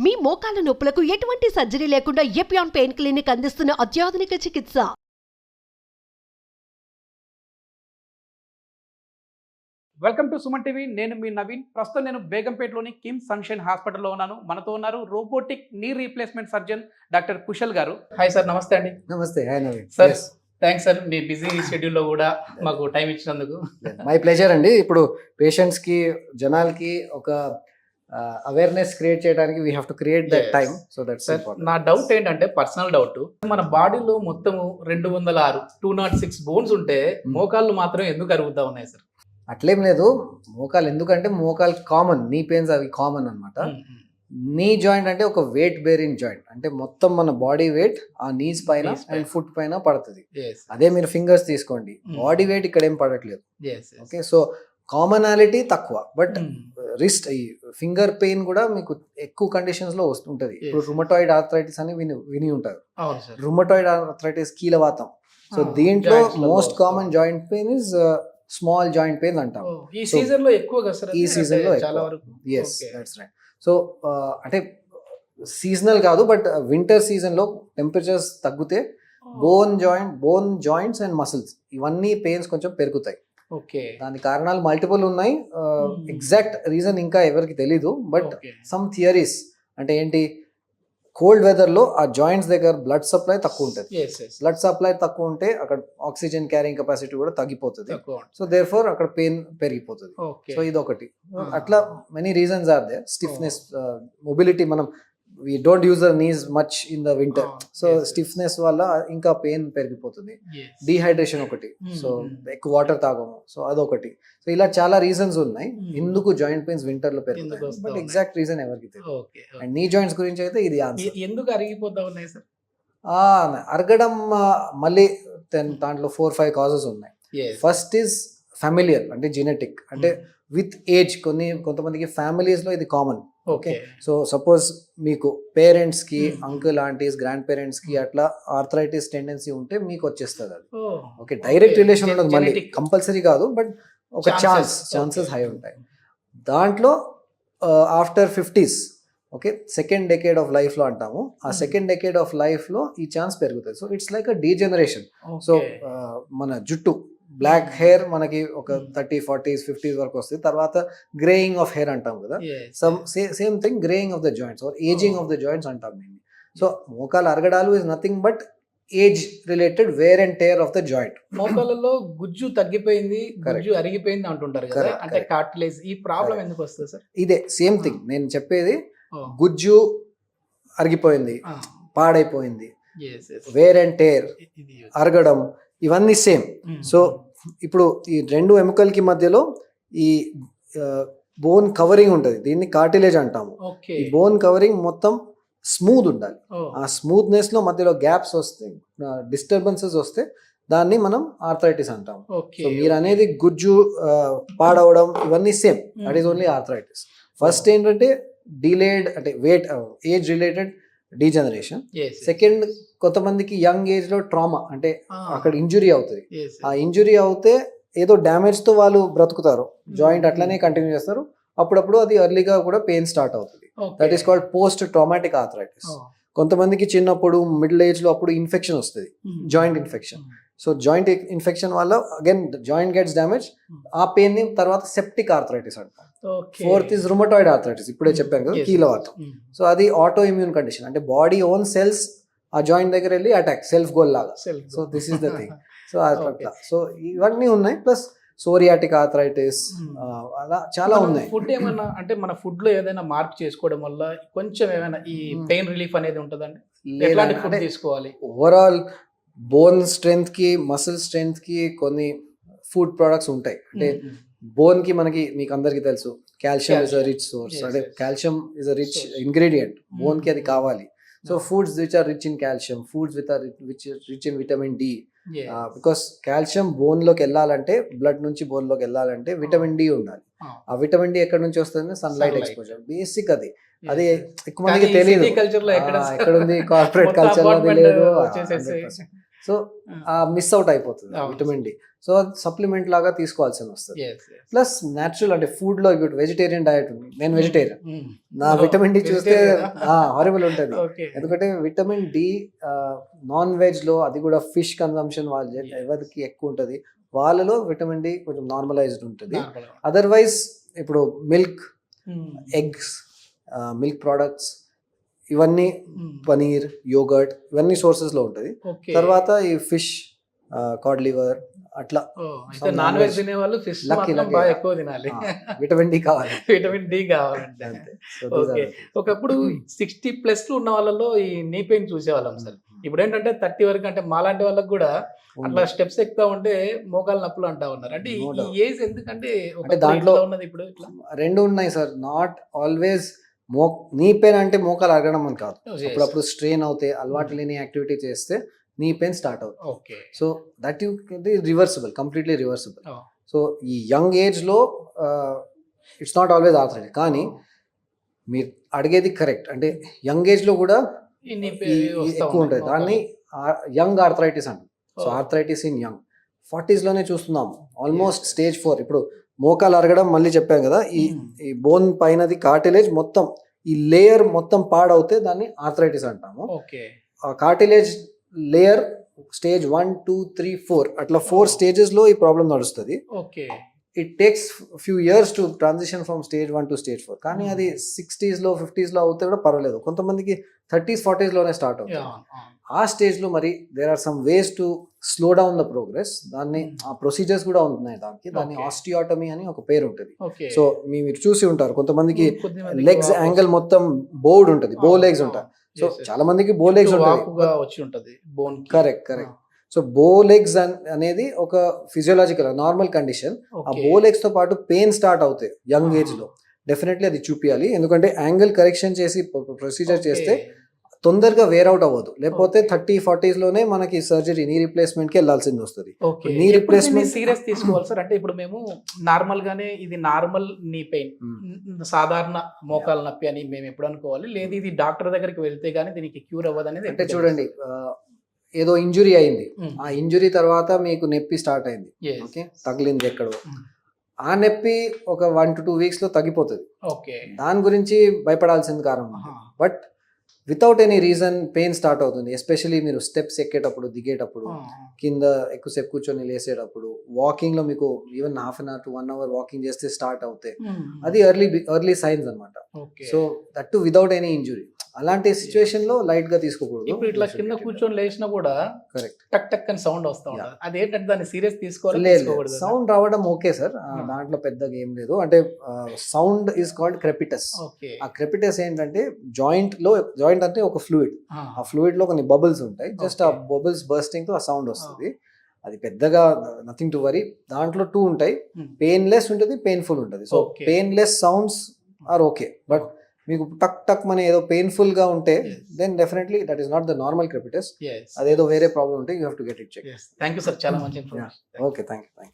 మీ మోకాల నొప్పులకు ఎటువంటి సర్జరీ లేకుండా ఎపియాన్ పెయిన్ క్లినిక్ అందిస్తున్న అత్యాధునిక చికిత్స. Welcome to Suman TV. నేను మీ నవీన్. ప్రస్తుతం నేను బేగంపేటలోని కిమ్ సన్షైన్ హాస్పిటల్లో ఉన్నాను. మనతో ఉన్నారు robotic knee replacement surgeon doctor Kushal గారు. హాయ్ సార్, నమస్తే అండి. నమస్తే. Hi Naveen sir. Thanks sir, మీ బిజీ షెడ్యూల్లో కూడా మాకు టైం ఇచ్చినందుకు. మై ప్లెజర్ అండి. ఇప్పుడు పేషెంట్స్కి జనాలకి ఒక అవేర్నెస్ క్రియేట్ చేయడానికి we have to create that time. So that's important. నా డౌట్ ఏంటంటే, పర్సనల్ డౌట్, మన బాడీలో మొత్తం 206 206 బోన్స్ ఉంటే మోకాళ్ళు మాత్రం ఎందుకు అరుగుతా ఉన్నాయి సార్? అట్లేం లేదు. మోకాలు ఎందుకంటే మోకాలు కామన్, నీ పెయిన్స్ అవి కామన్ అనమాట. నీ జాయింట్ అంటే ఒక వెయిట్ బేరింగ్ జాయింట్, అంటే మొత్తం మన బాడీ వెయిట్ ఆ నీస్ పైన అండ్ ఫుట్ పైన పడుతుంది. అదే మీరు ఫింగర్స్ తీసుకోండి, బాడీ వెయిట్ ఇక్కడ ఏం పడట్లేదు. ఓకే, సో కామనాలిటీ తక్కువ, బట్ రిస్ట్ ఈ ఫింగర్ పెయిన్ కూడా మీకు ఎక్కువ కండిషన్స్ లో వస్తుంటది. ఇప్పుడు రుమటాయిడ్ ఆర్థరైటిస్ అని విని ఉంటారు. రుమటాయిడ్ ఆర్థరైటిస్ కీలవాతం. సో దీంట్లో most common joint pain is small joint pain అంటాం. ఈ సీజన్ లో ఎక్కువ, ఈ సీజన్ లో yes, that's right. సో అంటే సీజనల్ కాదు, బట్ వింటర్ సీజన్ లో టెంపరేచర్స్ తగ్గితే బోన్ జాయింట్స్ అండ్ మసిల్స్ ఇవన్నీ పెయిన్స్ కొంచెం పెరుగుతాయి. ఓకే, దాని కారణాలు మల్టిపుల్ ఉన్నాయి. ఎగ్జాక్ట్ రీజన్ ఇంకా ఎవరికి తెలీదు, బట్ సమ్ థియరీస్ అంటే ఏంటి, కోల్డ్ వెదర్ లో ఆ జాయింట్స్ దగ్గర బ్లడ్ సప్లై తక్కువ ఉంటుంది. బ్లడ్ సప్లై తక్కువ ఉంటే అక్కడ ఆక్సిజన్ క్యారింగ్ కెపాసిటీ కూడా తగ్గిపోతుంది. సో దేర్ ఫోర్ అక్కడ పెయిన్ పెరిగిపోతుంది. సో ఇది ఒకటి. అట్లా many reasons are there. Stiffness, mobility, మనం we don't use the knees much in the winter. So stiffness వల్ల ఇంకా పెయిన్ పెరిగిపోతుంది. డిహైడ్రేషన్ ఒకటి, సో ఎక్కువ వాటర్ తాగము, సో అదొకటి. సో ఇలా చాలా రీజన్స్ ఉన్నాయి ఎందుకు జాయింట్ పెయిన్స్ వింటర్ లో పెరుగుతాయి, బట్ ఎగ్జాక్ట్ రీజన్ ఎవరికి తెలియదు. అండ్ నీ జాయింట్స్ గురించి అయితే ఇది ఆన్సర్. ఎందుకు అరిగిపోతా ఉన్నాయి సార్? అరగడం మళ్ళీ దాంట్లో 4-5 కాజెస్ ఉన్నాయి. ఫస్ట్ ఈజ్ ఫ్యామిలియల్, అంటే జెనెటిక్, అంటే విత్ ఏజ్ కొంతమందికి ఫ్యామిలీస్ లో ఇది కామన్. ఓకే, సో సపోజ్ మీకు పేరెంట్స్ కి, అంకుల్ ఆంటీస్, గ్రాండ్ పేరెంట్స్ కి అట్లా ఆర్థరైటిస్ టెండెన్సీ ఉంటే మీకు వచ్చేస్తుంది అది. ఓకే, డైరెక్ట్ రిలేషన్ ఉండదు, మళ్ళీ కంపల్సరీ కాదు, బట్ ఒక ఛాన్సెస్ హై ఉంటాయి. దాంట్లో after 50s, okay, second decade of life లో అంటాము, ఆ సెకండ్ డెకేడ్ ఆఫ్ లైఫ్ లో ఈ ఛాన్స్ పెరుగుతుంది. So it's like a degeneration. So మన జుట్టు, బ్లాక్ హెయిర్ మనకి ఒక 30s, 40s, 50s వరకు వస్తుంది. తర్వాత గ్రేయింగ్ ఆఫ్ హెయిర్ అంటాం కదా, same thing, greying of the joints or ageing of the joints అంటాం మేము. సో మోకాలు అరగడాలు is nothing but age related wear and tear of the joint. మోకాళ్ళలో గుజ్జు తగ్గిపోయింది, గుజ్జు అరిగిపోయింది అంటుంటారు కదా, అంటే కార్టిలేజ్. ఈ ప్రాబ్లం ఎందుకు వస్తుంది సార్? ఇదే సేమ్ థింగ్ నేను చెప్పేది. గుజ్జు అరిగిపోయింది, పాడైపోయింది, వేర్ అండ్ టేర్, అరగడం, ఇవన్నీ సేమ్. సో ఇప్పుడు ఈ రెండు ఎముకలకి మధ్యలో ఈ బోన్ కవరింగ్ ఉంటుంది, దీన్ని కార్టిలేజ్ అంటాము. ఈ బోన్ కవరింగ్ మొత్తం స్మూత్ ఉండాలి. ఆ స్మూత్నెస్ లో మధ్యలో గ్యాప్స్ వస్తే, డిస్టర్బెన్సెస్ వస్తే దాన్ని మనం ఆర్థరైటిస్ అంటాము. సో మీరు అనేది గుజ్జు పాడవడం ఇవన్నీ same, that is only arthritis. First ఏంటంటే డిలేడ్, అంటే weight, age related degeneration. Second, కొంతమందికి యంగ్ ఏజ్ లో ట్రామా, అంటే అక్కడ ఇంజురీ అవుతుంది. ఆ ఇంజురీ అవుతే ఏదో డ్యామేజ్ తో వాళ్ళు బ్రతుకుతారు, జాయింట్ అట్లనే కంటిన్యూ చేస్తారు. అప్పుడప్పుడు అది ఎర్లీగా కూడా పెయిన్ స్టార్ట్ అవుతుంది. That is called post traumatic arthritis. కొంతమందికి చిన్నప్పుడు, మిడిల్ ఏజ్ లో అప్పుడు ఇన్ఫెక్షన్ వస్తుంది, joint infection. So joint infection వల్ల అగైన్ జాయింట్ గెట్స్ డ్యామేజ్. ఆ పెయిన్ ని తర్వాత సెప్టిక్ ఆర్థరైటిస్ అంటాం. ఫోర్త్ ఇస్ రుమటాయిడ్ ఆర్థరైటిస్, ఇప్పుడే చెప్పాను కదా, కీలవాతం. సో అది ఆటో ఇమ్యూన్ కండిషన్, అంటే బాడీ ఓన్ సెల్స్ ఆ జాయింట్ దగ్గర వెళ్ళి అటాక్, సెల్ఫ్ గోల్ లాగా. So this is the thing. So అట్లా, సో ఇవన్నీ ఉన్నాయి. ప్లస్ సోరియాటిక్ ఆర్థరైటిస్, అలా చాలా ఉన్నాయి. ఫుడ్ ఏమన్నా, అంటే మన ఫుడ్ లో ఏదైనా మార్క్ చేసుకోవడం వల్ల కొంచెం ఏమైనా ఈ పెయిన్ రిలీఫ్ అనేది ఉంటుందండి? ఎలాంటి ఫుడ్ తీసుకోవాలి? ఓవరాల్ బోన్ స్ట్రెంగ్త్ కి, మసిల్ స్ట్రెంగ్త్ కి కొన్ని ఫుడ్ ప్రొడక్ట్స్ ఉంటాయి. అంటే బోన్ కి మనకి, మీకు అందరికి తెలుసు, calcium is a rich source, అంటే calcium is a rich ingredient, bone కి అది కావాలి. So foods which are rich in calcium, foods which rich in vitamin D, because calcium bone లోకి వెళ్ళాలంటే, బ్లడ్ నుంచి బోన్ లోకి వెళ్ళాలంటే విటమిన్ డి ఉండాలి. ఆ విటమిన్ డి ఎక్కడ నుంచి వస్తుంది? సన్లైట్ ఎక్స్పోజర్, బేసిక్ అది. అది ఎక్కువ మందికి తెలియదు, ఎక్కడ ఉంది కార్పొరేట్ కల్చర్ లో తెలియదు. సో మిస్ అవుట్ అయిపోతుంది అవును. Vitamin D. సో సప్లిమెంట్ లాగా తీసుకోవాల్సి వస్తుంది. Yes, yes. ప్లస్ న్యాచురల్ అంటే ఫుడ్ లో ఇప్పుడు వెజిటేరియన్ డయట్ ఉంది, నేను వెజిటేరియన్, నా Oh, విటమిన్ డి చూస్తే vegetarian ఆ? హారబుల్ ఉంటుంది. Okay. ఎందుకంటే విటమిన్ డి నాన్ వెజ్ లో, అది కూడా ఫిష్ కన్సంప్షన్ వాళ్ళు ఎవరికి ఎక్కువ ఉంటుంది, వాళ్ళలో విటమిన్ డి కొంచెం నార్మలైజ్డ్ ఉంటుంది. Normal. అదర్వైజ్ ఇప్పుడు milk, Mm. Eggs, milk products, ఇవన్నీ Mm. పనీర్, యోగర్ట్, ఇవన్నీ సోర్సెస్ లో ఉంటుంది. Okay. తర్వాత ఈ ఫిష్, కార్డ్ లివర్, అట్లా Oh, అయితే some నాన్ వెజ్ non-veg. తినే వాళ్ళు ఫిష్ Lucky, మాత్రం lucky. బాగా ఎక్కువ తినాలి. విటమిన్ డి కావాలి. విటమిన్ డి కావాలంటే. అంతే. So these okay. are- ఒకప్పుడు 60+ ఉన్న వాళ్ళలో ఈ నీ పెయిన్ చూసేవాళ్ళం సార్. ఇప్పుడు ఏంటంటే 30 వరకు, అంటే మాలాంటి వాళ్ళకి కూడా అట్లా స్టెప్స్ ఎక్కుతా ఉంటే మోకాలు నొప్పులు అంటా ఉన్నారు. అంటే No ఈ doubt. ఏజ్ ఎందుకంటే అంటే దాంట్లో- ఉన్నది ఇప్పుడు ఇట్లా. రెండు ఉన్నాయి sir. Not always knee pain అంటే మోకాలు అరగడం అని కాదు. అప్పుడప్పుడు స్ట్రెయిన్ అవుతే, అలవాటు లేని యాక్టివిటీ చేస్తే నీ పెయిన్ స్టార్ట్ అవుతుంది. Okay. So that you reversible, completely reversible. Oh. So ఈ యంగ్ ఏజ్ లో ఇట్స్ నాట్ ఆల్వేస్ ఆర్థరైటిస్. కానీ మీరు అడిగేది కరెక్ట్. అంటే యంగ్ ఏజ్ లో కూడా ఈ నీ ఈ- పెయిన్ ఈ వస్తా ఎక్కువ ఉంటుంది. ఉన్నాయి. దాన్ని యంగ్ ఆర్థరైటిస్ అంటాం. So Oh. Arthritis in young 40s లోనే చూస్తున్నాం. Almost stage 4. ఇప్పుడు మోకాలు అరగడం మళ్ళీ చెప్పాం కదా, ఈ బోన్ పైనది కార్టిలేజ్ మొత్తం, ఈ లేయర్ మొత్తం పాడవుతే దాన్ని ఆర్థరైటిస్ అంటాము. ఓకే. ఆ కార్టిలేజ్ లేయర్ స్టేజ్ 1, 2, 3, 4 అట్లా 4 స్టేజెస్ లో ఈ ప్రాబ్లం నడుస్తుంది. Okay. It takes few years to transition from stage 1 to stage 4. కానీ అది 60s లో 50s లో అవుతే కూడా పర్వాలేదు. కొంతమందికి 30s 40s లోనే స్టార్ట్ అవుతుంది. ఆ స్టేజ్ లో మరి there are some ways to slow down the progress. దాన్ని ఆ ప్రొసీజర్స్ కూడా ఉంటున్నాయి దానికి. దాన్ని Okay. ఆస్టియోటమీ అని ఒక పేరు ఉంటుంది. ఓకే. సో మీరు చూసి ఉంటారు, కొంతమందికి కొద్దిమందికి లెగ్స్ వాపు యాంగిల్ మొత్తం బోర్డ్ ఉంటుంది, బో లెగ్స్ ఉంటాయి. So Yes, yes. చాలా మందికి బో లెగ్స్ ఉంటుంది. వాపుగా వచ్చి ఉంటది బోన్. కరెక్ట్. సో బో లెగ్స్ అనేది ఒక ఫిజియోలాజికల్ నార్మల్ కండిషన్. ఆ బో లెగ్స్ తో పాటు పెయిన్ స్టార్ట్ అవుతాయి యంగ్ ఏజ్ లో. డెఫినెట్లీ అది చూపించాలి. ఎందుకంటే యాంగిల్ కరెక్షన్ చేసి ప్రొసీజర్ చేస్తే తొందరగా వేర్ అవుట్ అవ్వదు. లేకపోతే 30-40s లోనే మనకి సర్జరీ, నీ రీప్లేస్మెంట్ కి వెళ్ళాల్సింది వస్తుంది. నీ రీప్లేస్మెంట్ సీరియస్ తీసుకోవాలి సార్. అంటే ఇప్పుడు మేము నార్మల్ గానే ఇది నార్మల్ నీ పెయిన్, సాధారణ మోకాలు నొప్పి అని మేము ఎప్పుడు అనుకోవాలి? లేదు ఇది డాక్టర్ దగ్గరికి వెళ్తే గానీ దీనికి క్యూర్ అవ్వదు అనేది అంటే చూడండి, ఏదో ఇంజురీ అయింది, ఆ ఇంజురీ తర్వాత మీకు నొప్పి స్టార్ట్ అయింది, ఓకే, తగిలింది ఎక్కడో, ఆ నొప్పి ఒక 1 to 2 weeks లో తగ్గిపోతుంది. ఓకే. దాని గురించి భయపడాల్సింది కారణం. But without any reason pain start అవుతుంది. ఎస్పెషలీ మీరు స్టెప్స్ ఎక్కేటప్పుడు, దిగేటప్పుడు, కింద ఎక్కువసేపు కూర్చొని లేసేటప్పుడు, వాకింగ్ లో మీకు even half an hour to 1 hour walking చేస్తే స్టార్ట్ అవుతాయి. అది ఎర్లీ సైన్స్ అన్నమాట. So that to without any injury. అలాంటి సిచ్యువేషన్ లో లైట్ గా తీసుకోకూడదు. ఇప్పుడు ఇట్లా కింద కూర్చొని లేచినా కూడా కరెక్ట్ టక్ టక్ అని సౌండ్ వస్తా ఉంటుంది. అదేంటంటే దాన్ని సీరియస్ తీసుకోవాలి, లేదు, తీసుకోకూడదు? సౌండ్ రావడం ఓకే సార్, దాంట్లో పెద్దగా ఏం లేదు. అంటే sound is called crepitus. Okay. ఆ క్రెపిటస్ ఏంటంటే జాయింట్ అంటే ఒక ఫ్లూయిడ్, ఆ ఫ్లూయిడ్ లో కొన్ని బబుల్స్ ఉంటాయి. జస్ట్ ఆ బబుల్స్ బర్స్టింగ్ తో ఆ సౌండ్ వస్తుంది. అది పెద్దగా నథింగ్ టు వరీ. దాంట్లో 2 ఉంటాయి, పెయిన్లెస్ ఉంటుంది, పెయిన్ఫుల్ ఉంటుంది. So Okay. Painless sounds are okay. But మీకు టక్ టక్ మన ఏదో పెయిన్ఫుల్ గా ఉంటే then definitely that is not the normal crepitus. Yes. అదేదో వేరే ప్రాబ్లం ఉంటే you have to get it check. Yes. Thank you, sir. చాలా మంచి ఇన్ఫర్మేషన్. Okay, thank you.